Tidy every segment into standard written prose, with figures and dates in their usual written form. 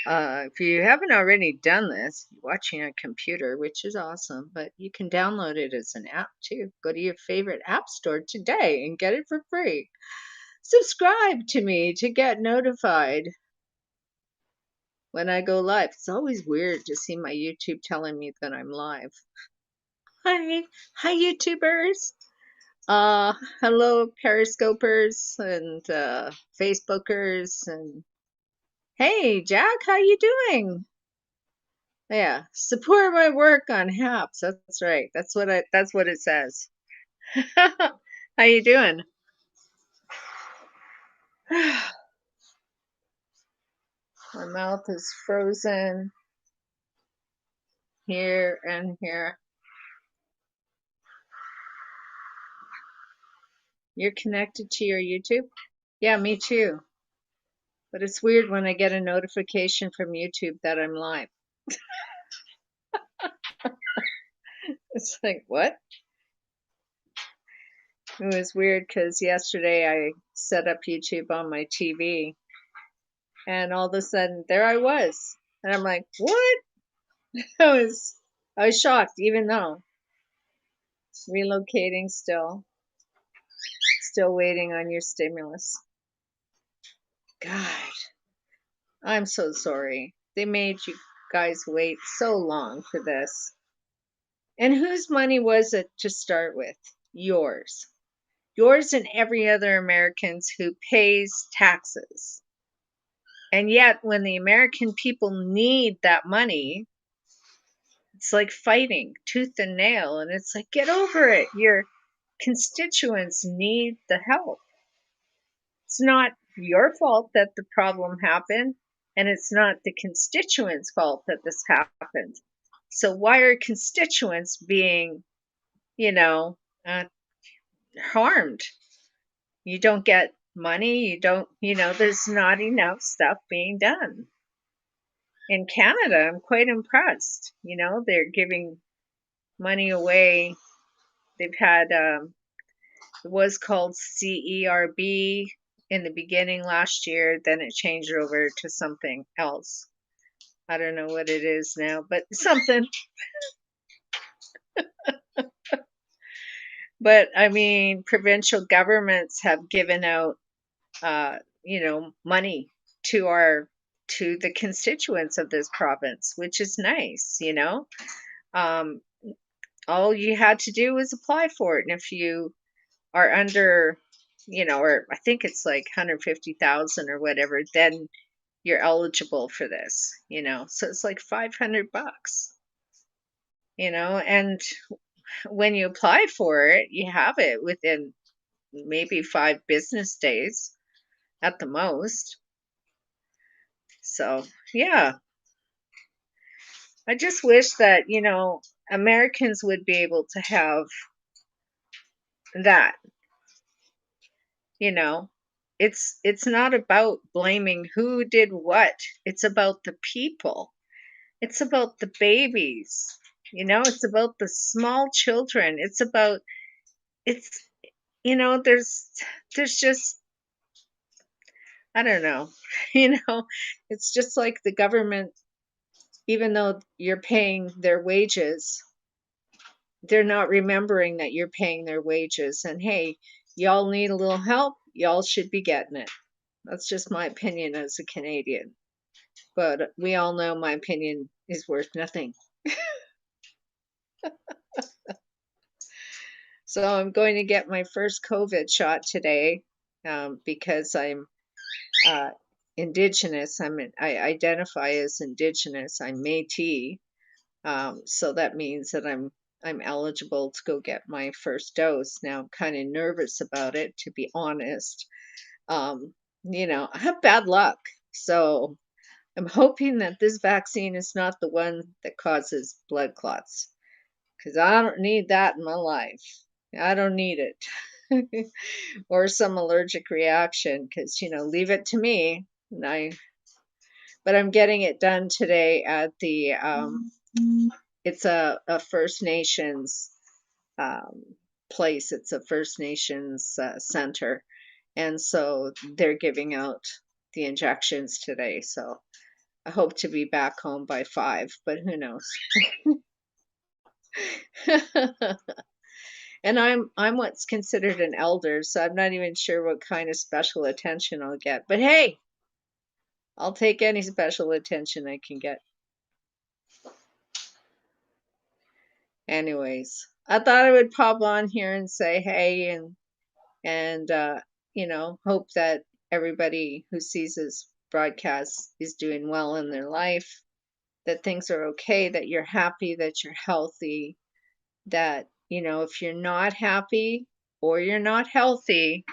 If you haven't already done this, you're watching on a computer, which is awesome, but you can download it as an app too. Go to your favorite app store today and get it for free. Subscribe to me to get notified when I go live. It's always weird to see my YouTube telling me that I'm live. Hi, hi YouTubers. Uh, Hello Periscopers and Facebookers and hey Jack, how you doing? Yeah, support my work on HAPS. That's right. That's what it says. How you doing? My mouth is frozen here and here. You're connected to your YouTube? Yeah, me too. But it's weird when I get a notification from YouTube that I'm live. It's like, what? It was weird because yesterday I set up YouTube on my TV and all of a sudden there I was. And I'm like, what? I was shocked, even though relocating still waiting on your stimulus. God, I'm so sorry. They made you guys wait so long for this. And whose money was it to start with? Yours. Yours and every other American's who pays taxes. And yet, when the American people need that money, it's like fighting tooth and nail. And it's like, get over it. Your constituents need the help. It's not your fault that the problem happened, and it's not the constituents' fault that this happened. So why are constituents being, you know, uh, harmed? You don't get money, there's not enough stuff being done. In Canada, I'm quite impressed. They're giving money away. They've had, it was called CERB in the beginning last year, then it changed over to something else. I don't know what it is now, but something. But I mean, provincial governments have given out, money to the constituents of this province, which is nice. Um, all you had to do was apply for it, and if you are under, or I think it's like 150,000 or whatever, then you're eligible for this. So it's like $500, and when you apply for it, you have it within maybe 5 business days at the most. So, yeah, I just wish that, Americans would be able to have that, you know. It's not about blaming who did what. It's about the people. It's about the babies. It's about the small children. It's there's just, I don't know. You know, it's just like the government, even though you're paying their wages, they're not remembering that you're paying their wages. And hey, y'all need a little help, y'all should be getting it. That's just my opinion as a Canadian. But we all know my opinion is worth nothing. So I'm going to get my first COVID shot today, because I'm uh, Indigenous. I identify as Indigenous. I'm Métis. So that means that I'm eligible to go get my first dose. Now I'm kind of nervous about it, to be honest. Um, I have bad luck, so I'm hoping that this vaccine is not the one that causes blood clots, because I don't need that in my life. I don't need it. Or some allergic reaction, because leave it to me. But I'm getting it done today at the it's a First Nations um, place. It's a First Nations center, and so they're giving out the injections today. So I hope to be back home by 5, but who knows? And I'm what's considered an elder, so I'm not even sure what kind of special attention I'll get. But hey, I'll take any special attention I can get. Anyways, I thought I would pop on here and say hey and hope that everybody who sees this broadcast is doing well in their life, that things are okay, that you're happy, that you're healthy, that, if you're not happy or you're not healthy,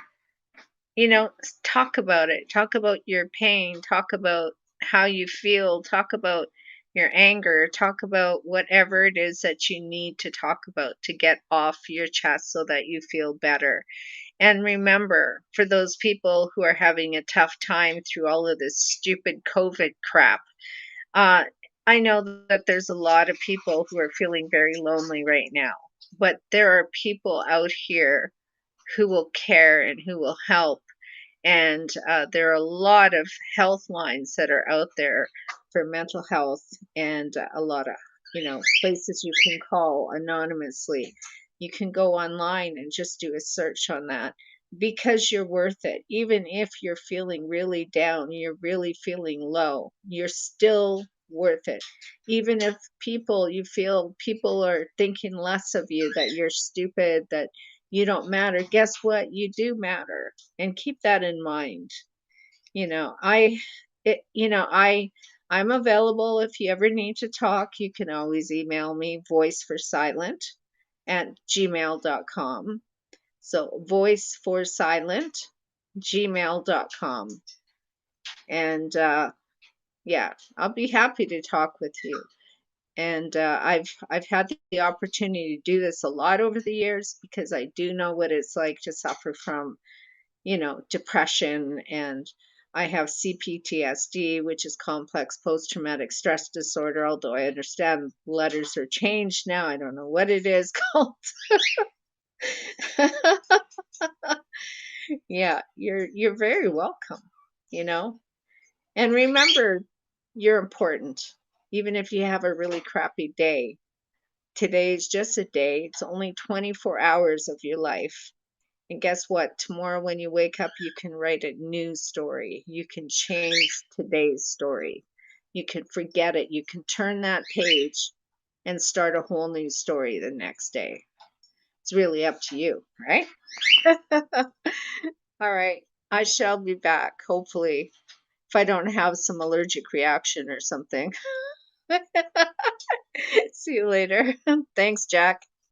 talk about it. Talk about your pain. Talk about how you feel. Talk about your anger. Talk about whatever it is that you need to talk about to get off your chest so that you feel better. And remember, for those people who are having a tough time through all of this stupid COVID crap, uh, I know that there's a lot of people who are feeling very lonely right now, but there are people out here who will care and who will help, and there are a lot of health lines that are out there for mental health, and a lot of, places you can call anonymously. You can go online and just do a search on that, because you're worth it. Even if you're feeling really down, you're really feeling low, you're still worth it. Even if you feel people are thinking less of you, that you're stupid, that you don't matter, guess what? You do matter, and keep that in mind. You know, I it you know, I'm available if you ever need to talk. You can always email me voiceforsilent@gmail.com. So voiceforsilent@gmail.com. And yeah, I'll be happy to talk with you. And I've had the opportunity to do this a lot over the years, because I do know what it's like to suffer from, depression. And I have CPTSD, which is complex post-traumatic stress disorder, although I understand letters are changed now. I don't know what it is called. Yeah, you're very welcome, you know. And remember, you're important. Even if you have a really crappy day, today's just a day. It's only 24 hours of your life. And guess what? Tomorrow, when you wake up, you can write a new story. You can change today's story. You can forget it. You can turn that page and start a whole new story the next day. It's really up to you, right? All right. I shall be back, hopefully, if I don't have some allergic reaction or something. See you later. Thanks, Jack.